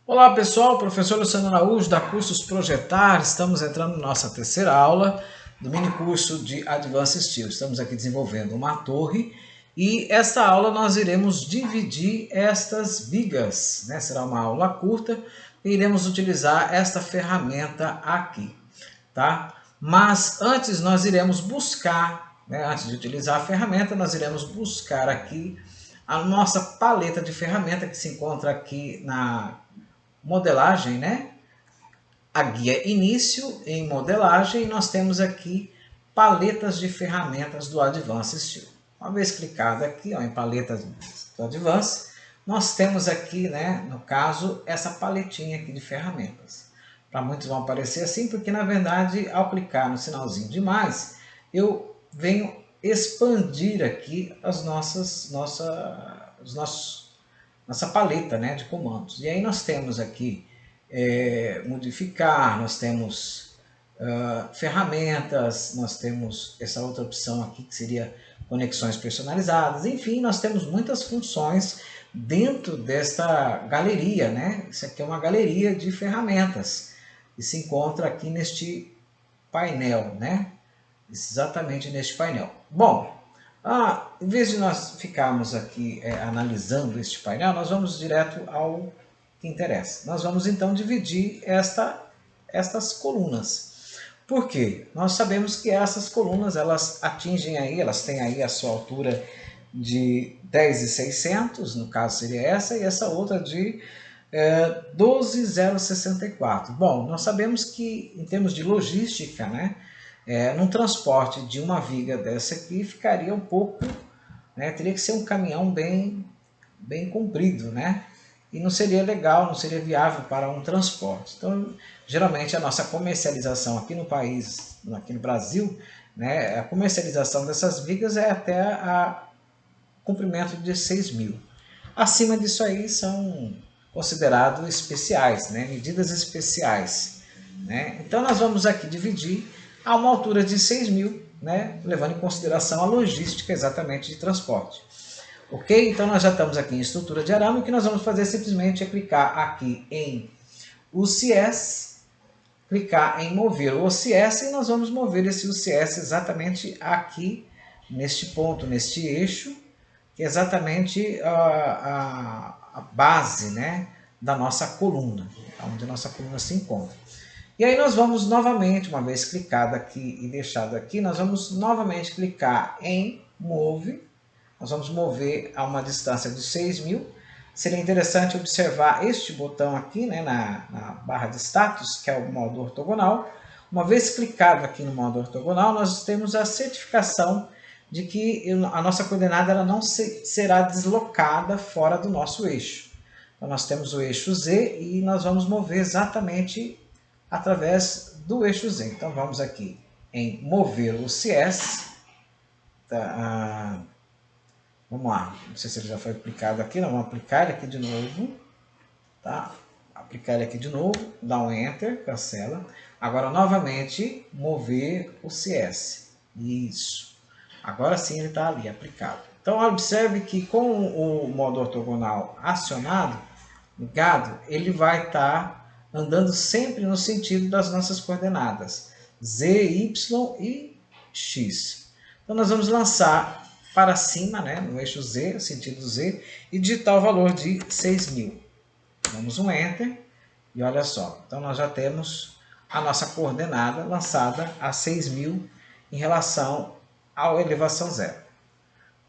Olá pessoal, professor Luciano Araújo da Cursos Projetar. Estamos entrando na nossa terceira aula do mini curso de Advanced Steel. Estamos aqui desenvolvendo uma torre e esta aula nós iremos dividir estas vigas, né? Será uma aula curta e iremos utilizar esta ferramenta aqui, tá? Mas antes nós iremos buscar, né? Antes de utilizar a ferramenta, nós iremos buscar aqui a nossa paleta de ferramenta que se encontra aqui na modelagem, né? A guia início em modelagem, e nós temos aqui paletas de ferramentas do Advanced Steel. Uma vez clicado aqui ó, em paletas do Advanced, nós temos aqui, né, no caso, essa paletinha aqui de ferramentas. Para muitos vão aparecer assim, porque na verdade, ao clicar no sinalzinho de mais, eu venho expandir aqui as nossa paleta, né, de comandos. E aí nós temos aqui modificar, nós temos ferramentas, nós temos essa outra opção aqui que seria conexões personalizadas. Enfim, nós temos muitas funções dentro desta galeria, né? Isso aqui é uma galeria de ferramentas e se encontra aqui neste painel, né? Exatamente neste painel. Bom, em vez de nós ficarmos aqui analisando este painel, nós vamos direto ao que interessa. Nós vamos então dividir estas colunas. Por quê? Nós sabemos que essas colunas elas atingem aí, elas têm aí a sua altura de 10.600, no caso seria essa, e essa outra de 12.064. Bom, nós sabemos que em termos de logística, né, num transporte de uma viga dessa aqui ficaria um pouco, né, teria que ser um caminhão bem comprido, né? E não seria legal, não seria viável para um transporte. Então, geralmente a nossa comercialização aqui no país, aqui no Brasil, né, a comercialização dessas vigas é até a comprimento de 6.000. Acima disso aí são considerados especiais, né, medidas especiais, né? Então nós vamos aqui dividir a uma altura de 6.000, né, levando em consideração a logística exatamente de transporte. Ok? Então nós já estamos aqui em estrutura de arame. O que nós vamos fazer simplesmente é clicar aqui em UCS, clicar em mover o OCS e nós vamos mover esse UCS exatamente aqui neste ponto, neste eixo, que é exatamente a base, né, da nossa coluna, onde a nossa coluna se encontra. E aí nós vamos novamente, uma vez clicado aqui e deixado aqui, nós vamos novamente clicar em Move. Nós vamos mover a uma distância de 6.000. Seria interessante observar este botão aqui, né, na barra de status, que é o modo ortogonal. Uma vez clicado aqui no modo ortogonal, nós temos a certificação de que a nossa coordenada ela não será deslocada fora do nosso eixo. Então nós temos o eixo Z e nós vamos mover exatamente através do eixo Z. Então vamos aqui em mover o CS. Vamos lá, não sei se ele já foi aplicado aqui, não, vamos aplicar ele aqui de novo, tá? Aplicar ele aqui de novo, dá um Enter, cancela. Agora, novamente, mover o CS. Isso. Agora sim ele está ali, aplicado. Então, observe que com o modo ortogonal acionado, ligado, ele vai estar andando sempre no sentido das nossas coordenadas, Z, Y e X. Então, nós vamos lançar para cima, né, no eixo Z, sentido Z, e digitar o valor de 6.000. Damos um Enter e olha só. Então nós já temos a nossa coordenada lançada a 6.000 em relação à elevação zero.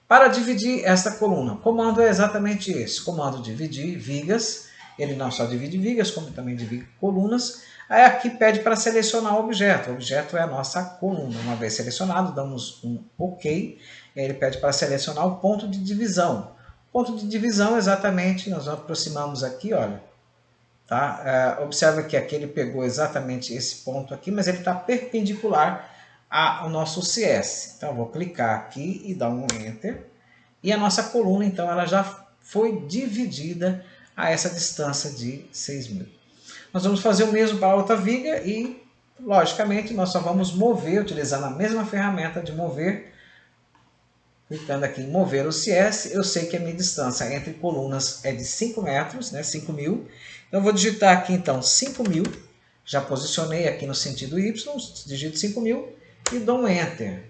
Para dividir esta coluna, o comando é exatamente esse. Comando dividir vigas. Ele não só divide vigas, como também divide colunas. Aí aqui pede para selecionar o objeto. O objeto é a nossa coluna. Uma vez selecionado, damos um OK. E aí ele pede para selecionar o ponto de divisão. O ponto de divisão, exatamente, nós aproximamos aqui, olha. Tá? Observa que aqui ele pegou exatamente esse ponto aqui, mas ele está perpendicular ao nosso CS. Então eu vou clicar aqui e dar um Enter. E a nossa coluna, então, ela já foi dividida a essa distância de 6.000. Nós vamos fazer o mesmo para a outra viga e, logicamente, nós só vamos mover, utilizando a mesma ferramenta de mover Clicando aqui em mover o CS, eu sei que a minha distância entre colunas é de 5 metros, né, 5.000. Eu vou digitar aqui então 5.000, já posicionei aqui no sentido Y, digito 5.000 e dou um Enter.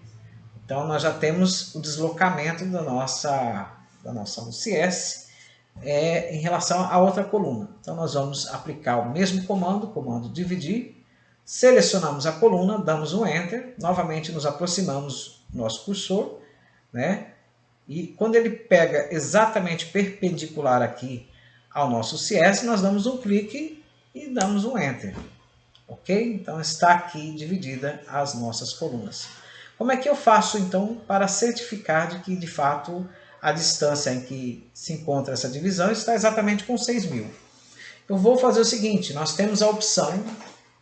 Então nós já temos o deslocamento da nossa UCS em relação à outra coluna. Então nós vamos aplicar o mesmo comando dividir, selecionamos a coluna, damos um Enter, novamente nos aproximamos do nosso cursor, né? E quando ele pega exatamente perpendicular aqui ao nosso CS, nós damos um clique e damos um Enter. Ok? Então está aqui dividida as nossas colunas. Como é que eu faço então para certificar de que de fato a distância em que se encontra essa divisão está exatamente com 6.000? Eu vou fazer o seguinte, nós temos a opção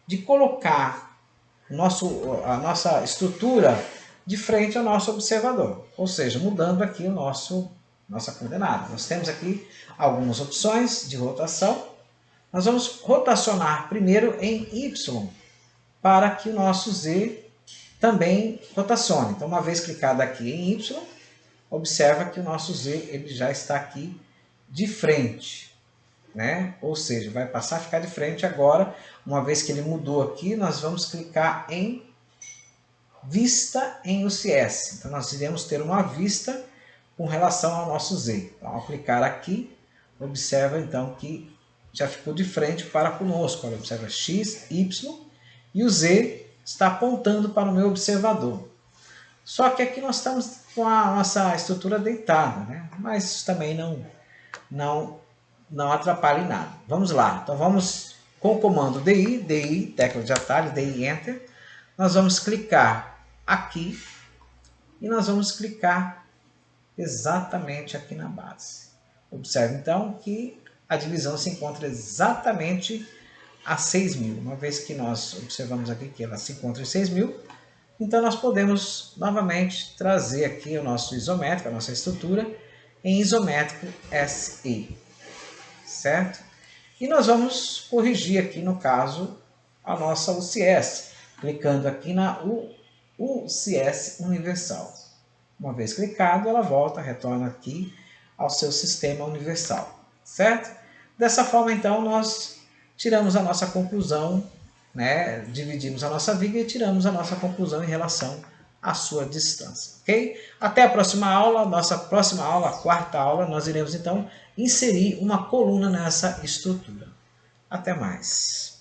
de colocar a nossa estrutura de frente ao nosso observador, ou seja, mudando aqui nossa coordenada. Nós temos aqui algumas opções de rotação. Nós vamos rotacionar primeiro em Y, para que o nosso Z também rotacione. Então, uma vez clicado aqui em Y, observa que o nosso Z ele já está aqui de frente, né? Ou seja, vai passar a ficar de frente agora. Uma vez que ele mudou aqui, nós vamos clicar em vista em UCS. Então, nós iremos ter uma vista com relação ao nosso Z. Então, ao clicar aqui, observa então que já ficou de frente para conosco. Olha, observa X, Y e o Z está apontando para o meu observador. Só que aqui nós estamos com a nossa estrutura deitada, né? Mas isso também não atrapalha em nada. Vamos lá. Então vamos com o comando DI, tecla de atalho, DI Enter. Nós vamos clicar aqui e nós vamos clicar exatamente aqui na base. Observe então que a divisão se encontra exatamente a 6.000. Uma vez que nós observamos aqui que ela se encontra em 6.000, então nós podemos novamente trazer aqui o nosso isométrico, a nossa estrutura, em isométrico SE, certo? E nós vamos corrigir aqui, no caso, a nossa UCS, clicando aqui na UCS universal. Uma vez clicado, ela volta, retorna aqui ao seu sistema universal, certo? Dessa forma, então, nós tiramos a nossa conclusão, né? Dividimos a nossa viga e tiramos a nossa conclusão em relação à sua distância, ok? Até a próxima aula, nossa próxima aula, a quarta aula, nós iremos, então, inserir uma coluna nessa estrutura. Até mais!